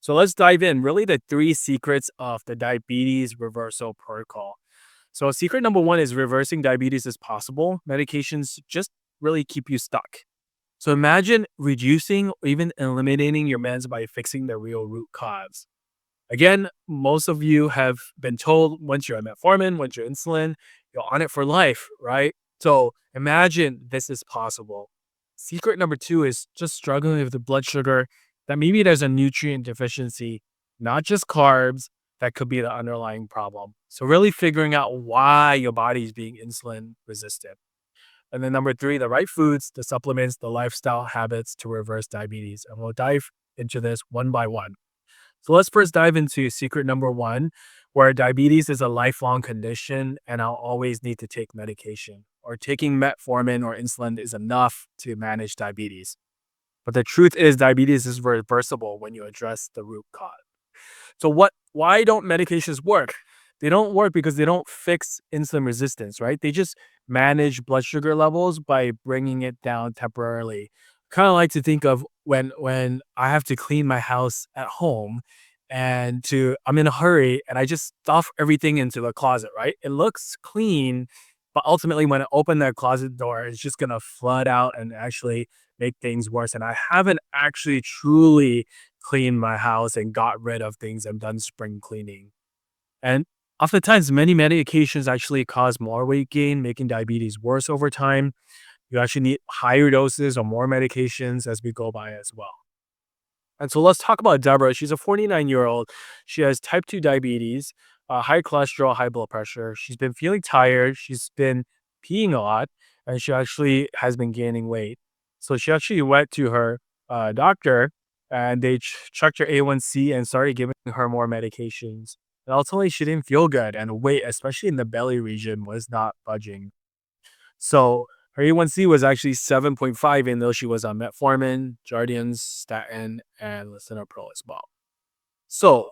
So let's dive in. Really, the three secrets of the diabetes reversal protocol. So, secret number one is reversing diabetes is possible. Medications just really keep you stuck. So, imagine reducing or even eliminating your meds by fixing the real root cause. Again, most of you have been told once you're on metformin, once you're insulin, you're on it for life, right? So, imagine this is possible. Secret number two is just struggling with the blood sugar, that maybe there's a nutrient deficiency, not just carbs, that could be the underlying problem. So, really figuring out why your body is being insulin resistant. And then number three, the right foods, the supplements, the lifestyle habits to reverse diabetes. And we'll dive into this one by one. So let's first dive into secret number one, where diabetes is a lifelong condition and I'll always need to take medication, or taking metformin or insulin is enough to manage diabetes. But the truth is, diabetes is reversible when you address the root cause. So why don't medications work? They don't work because they don't fix insulin resistance, right? They just manage blood sugar levels by bringing it down temporarily. Kind of like to think of when I have to clean my house at home and to I'm in a hurry and I just stuff everything into the closet, right? It looks clean, but ultimately when I open that closet door, it's just gonna flood out and actually make things worse. And I haven't actually truly cleaned my house and got rid of things and done spring cleaning. And oftentimes, many medications actually cause more weight gain, making diabetes worse over time. You actually need higher doses or more medications as we go by as well. And so let's talk about Deborah. She's a 49-year-old. She has type 2 diabetes, high cholesterol, high blood pressure. She's been feeling tired. She's been peeing a lot, and she actually has been gaining weight. So she actually went to her doctor, and they checked her A1C and started giving her more medications. And ultimately, she didn't feel good, and weight, especially in the belly region, was not budging. So her A1C was actually 7.5, even though she was on metformin, Jardiance, statin, and lisinopril as well. So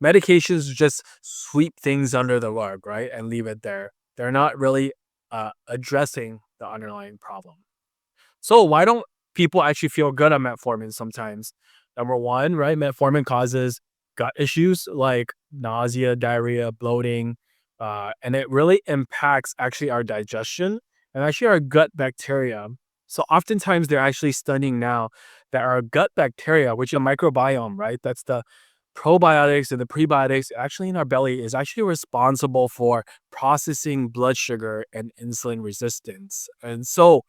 medications just sweep things under the rug, right? And leave it there. They're not really addressing the underlying problem. So why don't people actually feel good on metformin sometimes? Number one, right? Metformin causes gut issues like nausea, diarrhea, bloating, and it really impacts actually our digestion and actually our gut bacteria. So oftentimes they're actually studying now that our gut bacteria, which is a microbiome, right? That's the probiotics and the prebiotics actually in our belly is actually responsible for processing blood sugar and insulin resistance. And so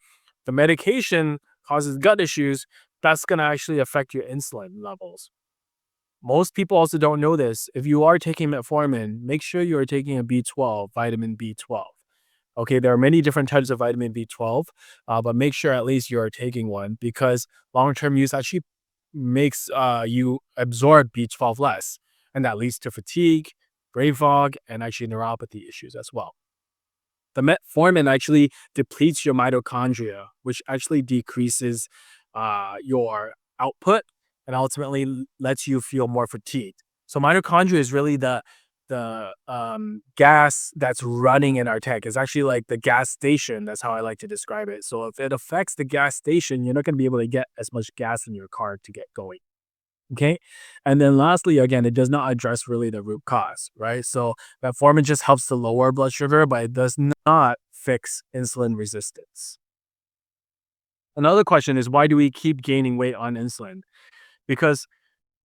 the medication causes gut issues, that's going to actually affect your insulin levels. Most people also don't know this. If you are taking metformin, make sure you are taking a B12, vitamin B12. Okay, there are many different types of vitamin B12, but make sure at least you are taking one because long term use actually makes you absorb B12 less. And that leads to fatigue, brain fog, and actually neuropathy issues as well. The metformin actually depletes your mitochondria, which actually decreases your output and ultimately lets you feel more fatigued. So mitochondria is really the gas that's running in our tank. It's actually like the gas station. That's how I like to describe it. So if it affects the gas station, you're not going to be able to get as much gas in your car to get going. Okay. And then lastly, again, it does not address really the root cause, right? So metformin just helps to lower blood sugar, but it does not fix insulin resistance. Another question is, why do we keep gaining weight on insulin? Because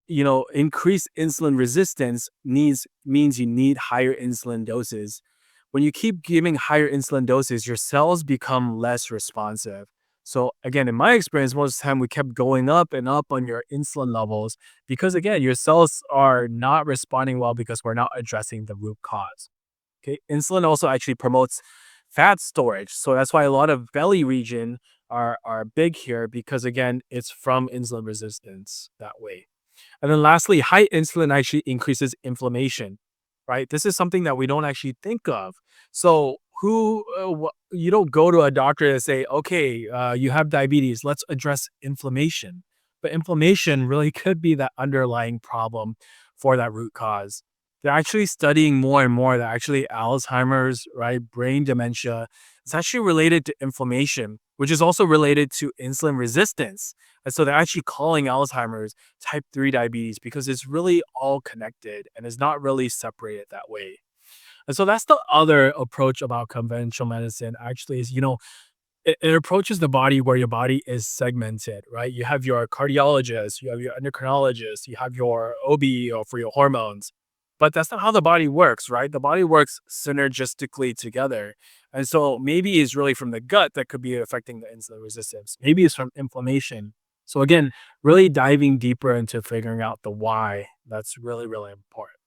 increased insulin resistance means you need higher insulin doses. When you keep giving higher insulin doses, your cells become less responsive. So again, in my experience, most of the time we kept going up and up on your insulin levels because again, your cells are not responding well because we're not addressing the root cause. Okay. Insulin also actually promotes fat storage. So that's why a lot of belly region are big here because again, it's from insulin resistance that way. And then lastly, high insulin actually increases inflammation, right? This is something that we don't actually think of. So you don't go to a doctor and say, okay, you have diabetes, let's address inflammation. But inflammation really could be that underlying problem for that root cause. They're actually studying more and more that actually Alzheimer's, right, brain dementia, it's actually related to inflammation, which is also related to insulin resistance. And so they're actually calling Alzheimer's type 3 diabetes because it's really all connected and is not really separated that way. And so that's the other approach about conventional medicine actually is, it approaches the body where your body is segmented, right? You have your cardiologist, you have your endocrinologist, you have your OB or for your hormones. But that's not how the body works, right? The body works synergistically together. And so maybe it's really from the gut that could be affecting the insulin resistance. Maybe it's from inflammation. So again, really diving deeper into figuring out the why, that's really, really important.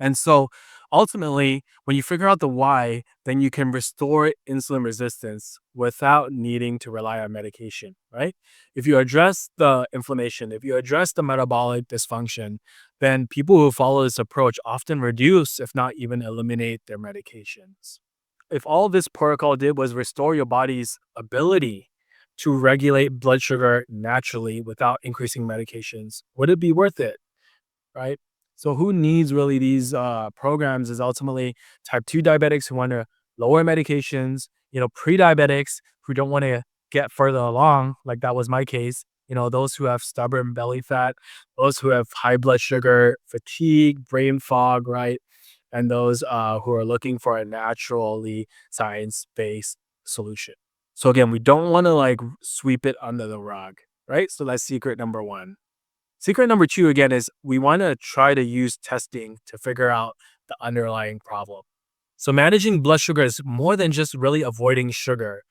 And so ultimately, when you figure out the why, then you can restore insulin resistance without needing to rely on medication, right? If you address the inflammation, if you address the metabolic dysfunction, then people who follow this approach often reduce, if not even eliminate, their medications. If all this protocol did was restore your body's ability to regulate blood sugar naturally without increasing medications, would it be worth it? Right? So who needs really these programs is ultimately type 2 diabetics who want to lower medications, pre-diabetics who don't want to get further along, like that was my case, those who have stubborn belly fat, those who have high blood sugar, fatigue, brain fog, right? And those who are looking for a naturally science-based solution. So again, we don't want to like sweep it under the rug, right? So that's secret number one. Secret number two, again, is we want to try to use testing to figure out the underlying problem. So managing blood sugar is more than just really avoiding sugar.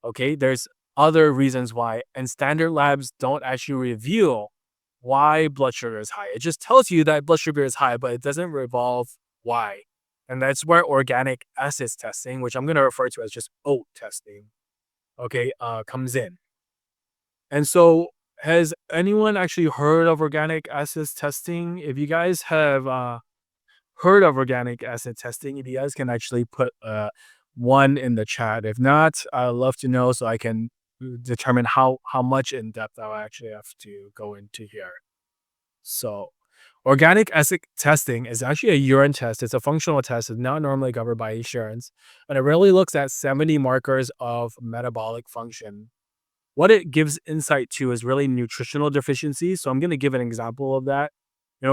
Okay, there's other reasons why, and standard labs don't actually reveal why blood sugar is high. It just tells you that blood sugar is high, but it doesn't revolve why. And that's where organic acids testing, which I'm going to refer to as just OAT testing, okay, comes in. And so, has anyone actually heard of organic acids testing? If you guys have heard of organic acid testing, if you guys can actually put one in the chat. If not, I'd love to know so I can determine how much in depth I'll actually have to go into here. So, organic acid testing is actually a urine test. It's a functional test. It's not normally covered by insurance, and it really looks at 70 markers of metabolic function. What it gives insight to is really nutritional deficiencies. So I'm going to give an example of that.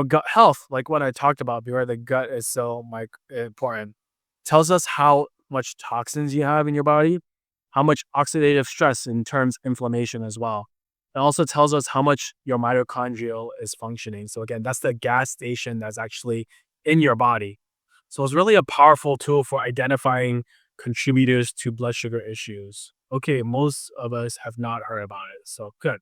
Gut health, like what I talked about before, the gut is so important. Tells us how much toxins you have in your body, how much oxidative stress in terms of inflammation as well. It also tells us how much your mitochondrial is functioning. So again, that's the gas station that's actually in your body. So it's really a powerful tool for identifying contributors to blood sugar issues. Okay, most of us have not heard about it, so good.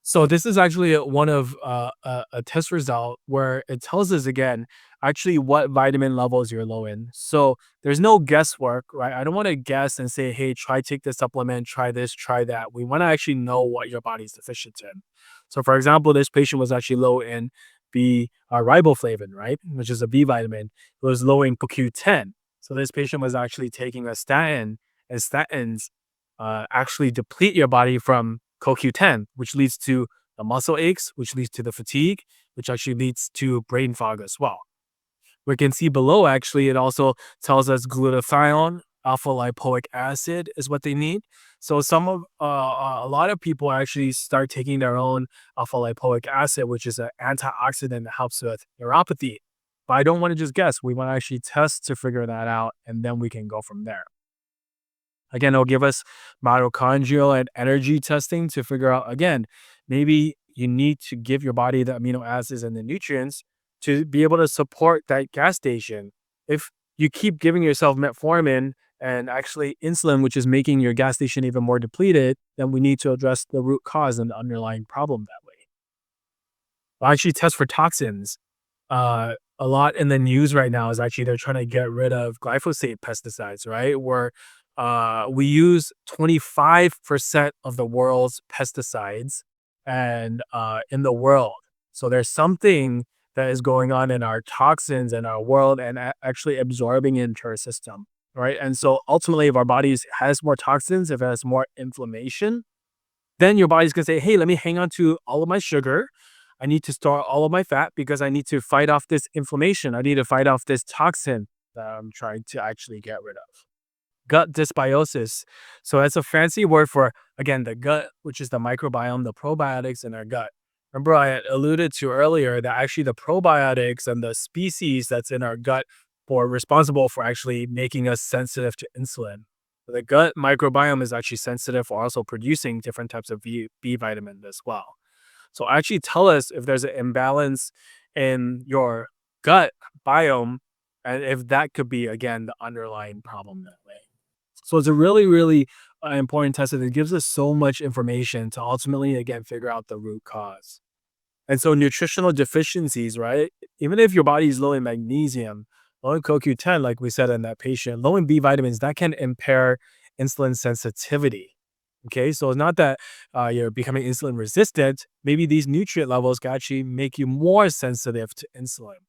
So this is actually one of a test result where it tells us again actually what vitamin levels you're low in. So there's no guesswork, right? I don't want to guess and say, hey, try take this supplement, try this, try that. We want to actually know what your body's deficient in. So for example, this patient was actually low in B riboflavin, right, which is a B vitamin. It was low in CoQ10. So this patient was actually taking a statin, and statins actually deplete your body from CoQ10, which leads to the muscle aches, which leads to the fatigue, which actually leads to brain fog as well. We can see below, actually, it also tells us glutathione, alpha lipoic acid is what they need. So a lot of people actually start taking their own alpha lipoic acid, which is an antioxidant that helps with neuropathy. But I don't want to just guess. We want to actually test to figure that out, and then we can go from there. Again, it'll give us mitochondrial and energy testing to figure out, again, maybe you need to give your body the amino acids and the nutrients to be able to support that gas station. If you keep giving yourself metformin and actually insulin, which is making your gas station even more depleted, then we need to address the root cause and the underlying problem that way. I'll actually test for toxins. A lot in the news right now is actually they're trying to get rid of glyphosate pesticides, right? Where we use 25% of the world's pesticides and in the world. So there's something that is going on in our toxins in our world and actually absorbing into our system, right? And so ultimately, if our body has more toxins, if it has more inflammation, then your body's gonna say, hey, let me hang on to all of my sugar. I need to store all of my fat because I need to fight off this inflammation. I need to fight off this toxin that I'm trying to actually get rid of. gut dysbiosis. So that's a fancy word for, again, the gut, which is the microbiome, the probiotics in our gut. Remember, I had alluded to earlier that actually the probiotics and the species that's in our gut are responsible for actually making us sensitive to insulin. The gut microbiome is actually sensitive for also producing different types of B vitamin as well. So actually tell us if there's an imbalance in your gut biome and if that could be, again, the underlying problem that way. So it's a really, really important test that it gives us so much information to ultimately, again, figure out the root cause. And so nutritional deficiencies, right? Even if your body is low in magnesium, low in CoQ10, like we said in that patient, low in B vitamins, that can impair insulin sensitivity. Okay, so it's not that you're becoming insulin resistant. Maybe these nutrient levels can actually make you more sensitive to insulin.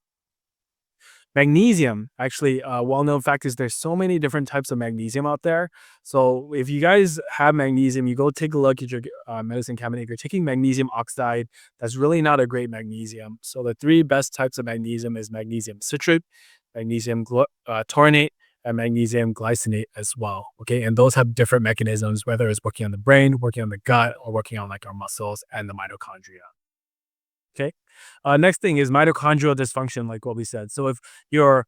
Magnesium, actually, well-known fact is there's so many different types of magnesium out there. So if you guys have magnesium, you go take a look at your medicine cabinet. If you're taking magnesium oxide, that's really not a great magnesium. So the three best types of magnesium is magnesium citrate, magnesium taurate, and magnesium glycinate as well. Okay, and those have different mechanisms, whether it's working on the brain, working on the gut, or working on like our muscles and the mitochondria. Okay. Next thing is mitochondrial dysfunction, like what we said. So if your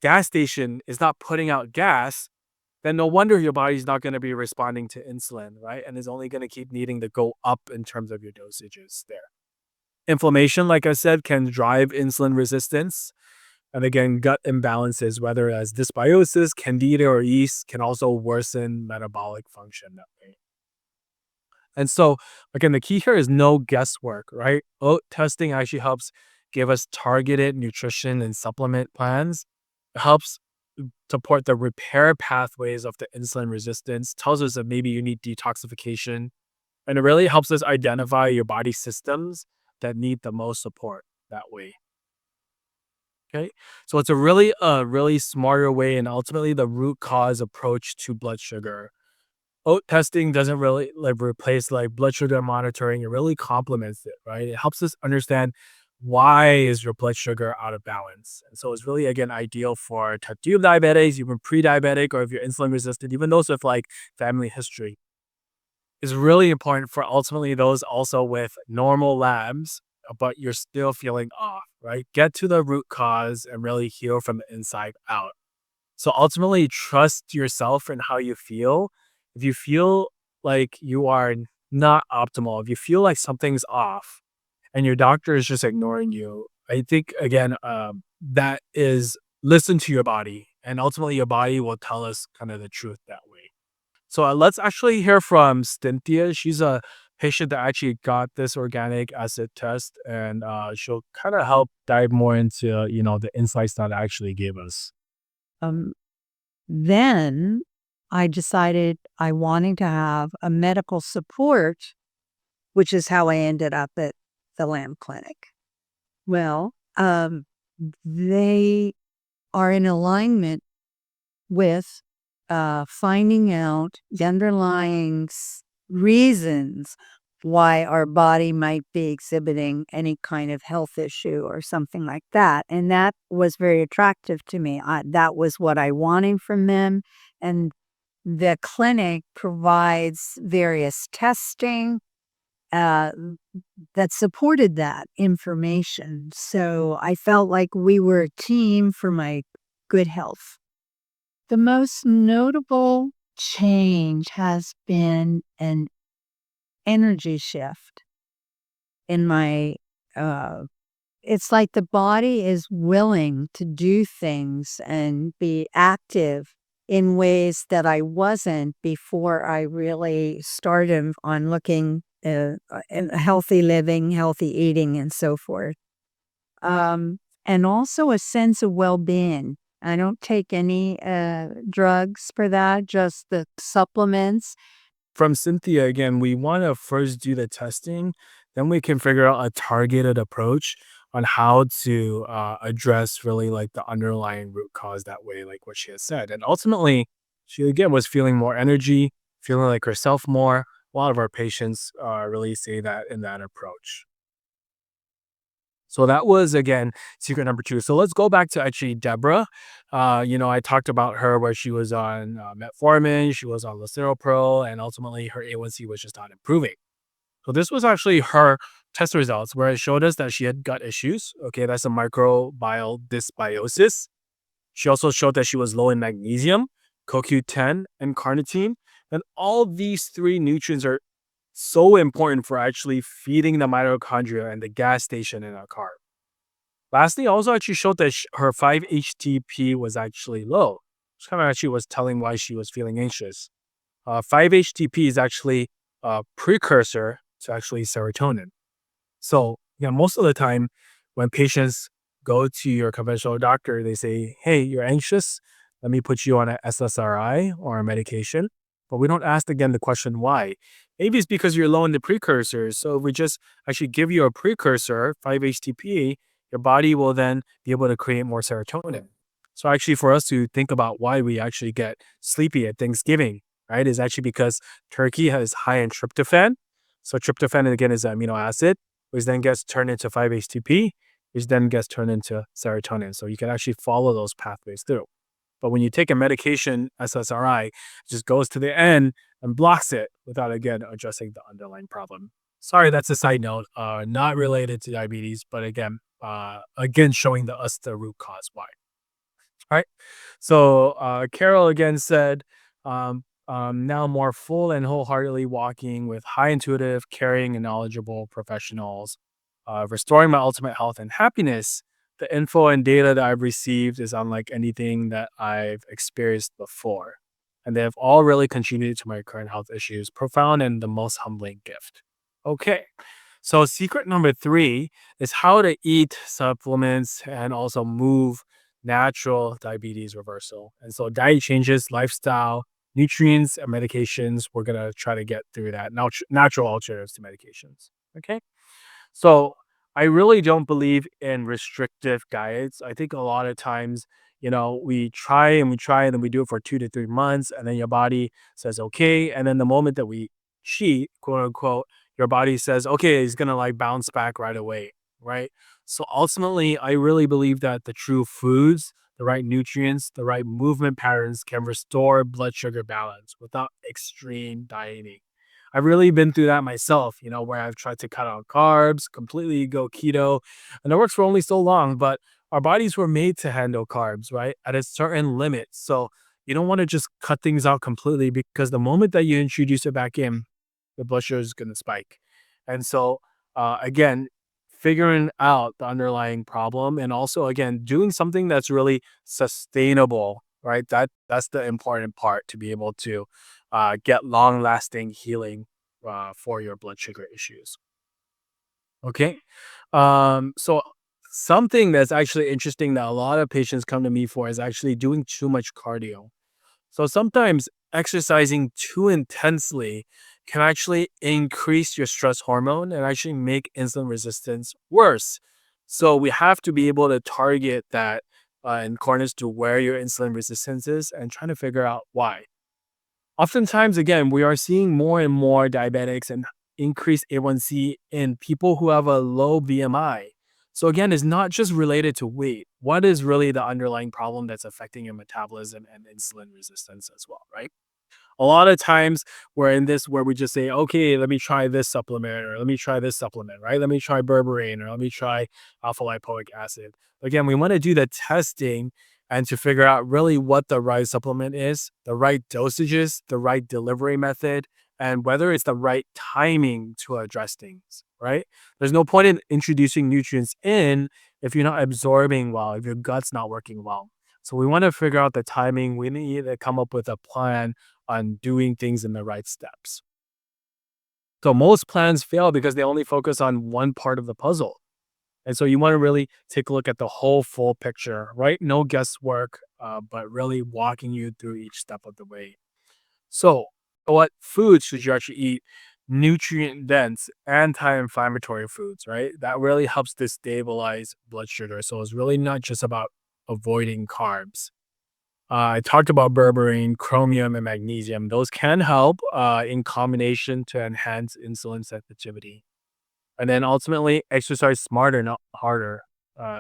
gas station is not putting out gas, then no wonder your body's not going to be responding to insulin, right? And is only going to keep needing to go up in terms of your dosages there. Inflammation, like I said, can drive insulin resistance. And again, gut imbalances, whether as dysbiosis, candida, or yeast, can also worsen metabolic function that way. And so, again, the key here is no guesswork, right? Oat testing actually helps give us targeted nutrition and supplement plans. It helps support the repair pathways of the insulin resistance, tells us that maybe you need detoxification, and it really helps us identify your body systems that need the most support that way. Okay. So it's a really smarter way and ultimately the root cause approach to blood sugar. Oat testing doesn't really like replace like blood sugar monitoring. It really complements it, right? It helps us understand why is your blood sugar out of balance. And so it's really again ideal for type 2 diabetics, even pre-diabetic, or if you're insulin resistant, even those with like family history. It's really important for ultimately those also with normal labs, but you're still feeling off, right? Get to the root cause and really heal from the inside out. So ultimately, trust yourself and how you feel. If you feel like you are not optimal, if you feel like something's off and your doctor is just ignoring you, I think, again, that is listen to your body. And ultimately, your body will tell us kind of the truth that way. So let's actually hear from Cynthia. She's a patient that actually got this organic acid test, and she'll kind of help dive more into the insights that it actually gave us. Um, then I decided I wanted to have a medical support, which is how I ended up at the Lamb Clinic. Well, they are in alignment with finding out the underlying reasons why our body might be exhibiting any kind of health issue or something like that. And that was very attractive to me. That was what I wanted from them. And the clinic provides various testing uh, that supported that information. So I felt like we were a team for my good health. The most notable change has been an energy shift in my uh it's like the body is willing to do things and be active in ways that I wasn't before I really started on looking and healthy living, healthy eating, and so forth. And also a sense of well-being. I don't take any drugs for that, just the supplements. From Cynthia, again, we want to first do the testing, then we can figure out a targeted approach on how to address really like the underlying root cause that way, like what she has said. And ultimately, she again was feeling more energy, feeling like herself more. A lot of our patients really say that in that approach. So that was again secret number two. So let's go back to actually Deborah. I talked about her where she was on metformin, she was on lisinopril, and ultimately her A1C was just not improving. So this was actually her test results where it showed us that she had gut issues. Okay, that's a microbial dysbiosis. She also showed that she was low in magnesium, CoQ10, and carnitine. And all these three nutrients are so important for actually feeding the mitochondria and the gas station in our car. Lastly, also actually showed that her 5-HTP was actually low. Which kind of actually was telling why she was feeling anxious. 5-HTP is actually a precursor to actually serotonin. So, most of the time when patients go to your conventional doctor, they say, hey, you're anxious. Let me put you on an SSRI or a medication. But we don't ask again the question why. Maybe it's because you're low in the precursors. So if we just actually give you a precursor, 5-HTP, your body will then be able to create more serotonin. So actually for us to think about why we actually get sleepy at Thanksgiving, right, is actually because turkey is high in tryptophan. So tryptophan again is an amino acid which then gets turned into 5-HTP, which then gets turned into serotonin. So you can actually follow those pathways through. But when you take a medication, SSRI, it just goes to the end and blocks it without, again, addressing the underlying problem. Sorry, that's a side note, not related to diabetes, but again, showing us the root cause why. All right. So Carol again said, now more full and wholeheartedly walking with high intuitive, caring, and knowledgeable professionals, restoring my ultimate health and happiness. The info and data that I've received is unlike anything that I've experienced before. And they have all really contributed to my current health issues. Profound and the most humbling gift. Okay. So, secret number three is how to eat supplements and also move natural diabetes reversal. And so, diet changes, lifestyle, nutrients, and medications. We're going to try to get through that. Natural alternatives to medications. Okay. So, I really don't believe in restrictive diets. I think a lot of times, we try and we try and then we do it for 2 to 3 months, and then your body says, okay. And then the moment that we cheat, quote unquote, your body says, okay, it's going to like bounce back right away. Right. So ultimately, I really believe that the true foods, the right nutrients, the right movement patterns can restore blood sugar balance without extreme dieting. I've really been through that myself, where I've tried to cut out carbs, completely go keto, and it works for only so long, but our bodies were made to handle carbs, right? At a certain limit. So you don't want to just cut things out completely because the moment that you introduce it back in, the blood sugar is going to spike. And so, again, figuring out the underlying problem and also, again, doing something that's really sustainable, right? That's the important part to be able to get long lasting healing for your blood sugar issues. Okay. So something that's actually interesting that a lot of patients come to me for is actually doing too much cardio. So sometimes exercising too intensely can actually increase your stress hormone and actually make insulin resistance worse. So we have to be able to target that in accordance to where your insulin resistance is and trying to figure out why. Oftentimes, again, we are seeing more and more diabetics and increased A1C in people who have a low BMI. So again, it's not just related to weight. What is really the underlying problem that's affecting your metabolism and insulin resistance as well, right? A lot of times we're in this where we just say, okay, let me try this supplement or let me try this supplement, right? Let me try berberine or let me try alpha lipoic acid. Again, we want to do the testing and to figure out really what the right supplement is, the right dosages, the right delivery method, and whether it's the right timing to address things, right? There's no point in introducing nutrients in if you're not absorbing well, if your gut's not working well. So we want to figure out the timing. We need to come up with a plan on doing things in the right steps. So most plans fail because they only focus on one part of the puzzle. And so you want to really take a look at the whole full picture, right? No guesswork, but really walking you through each step of the way. So, what foods should you actually eat? Nutrient dense, anti inflammatory foods, right? That really helps to stabilize blood sugar. So, it's really not just about avoiding carbs. I talked about berberine, chromium, and magnesium. Those can help in combination to enhance insulin sensitivity. And then ultimately, exercise smarter, not harder.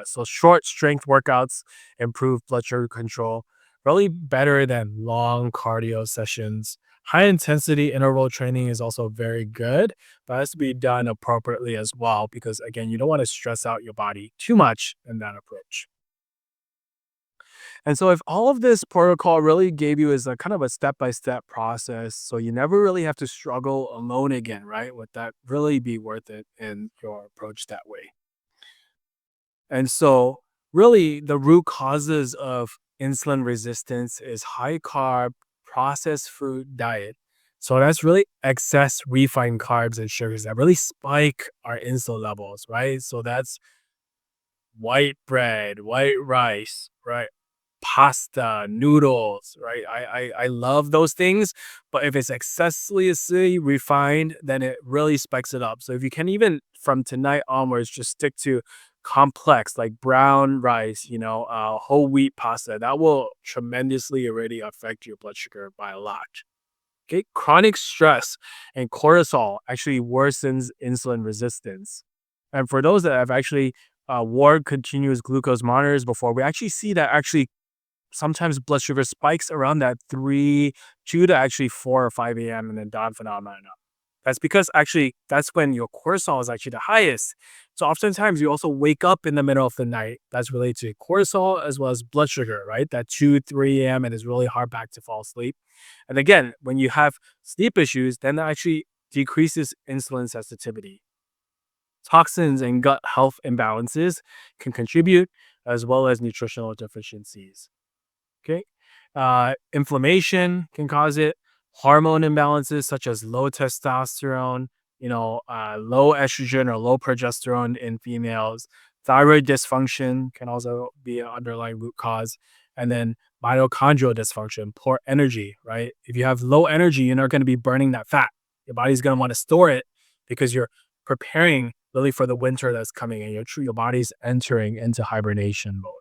So short strength workouts improve blood sugar control, really better than long cardio sessions. High intensity interval training is also very good, but has to be done appropriately as well because again, you don't want to stress out your body too much in that approach. And so if all of this protocol really gave you as a kind of a step-by-step process, so you never really have to struggle alone again, right? Would that really be worth it in your approach that way? And so really the root causes of insulin resistance is high carb, processed food diet. So that's really excess refined carbs and sugars that really spike our insulin levels, right? So that's white bread, white rice, right? Pasta, noodles, right? I love those things, but if it's excessively refined, then it really spikes it up. So if you can even from tonight onwards just stick to complex like brown rice, whole wheat pasta, that will tremendously already affect your blood sugar by a lot. Okay, chronic stress and cortisol actually worsens insulin resistance. And for those that have actually worn continuous glucose monitors before, we actually see that actually sometimes blood sugar spikes around that 2 to actually 4 or 5 a.m. and then dawn phenomenon. That's because actually that's when your cortisol is actually the highest. So oftentimes you also wake up in the middle of the night. That's related to cortisol as well as blood sugar, right? That 2, 3 a.m. and it's really hard back to fall asleep. And again, when you have sleep issues, then that actually decreases insulin sensitivity. Toxins and gut health imbalances can contribute as well as nutritional deficiencies. Okay. Inflammation can cause it. Hormone imbalances such as low testosterone, low estrogen or low progesterone in females. Thyroid dysfunction can also be an underlying root cause. And then mitochondrial dysfunction, poor energy, right? If you have low energy, you're not going to be burning that fat. Your body's going to want to store it because you're preparing really for the winter that's coming and your body's entering into hibernation mode.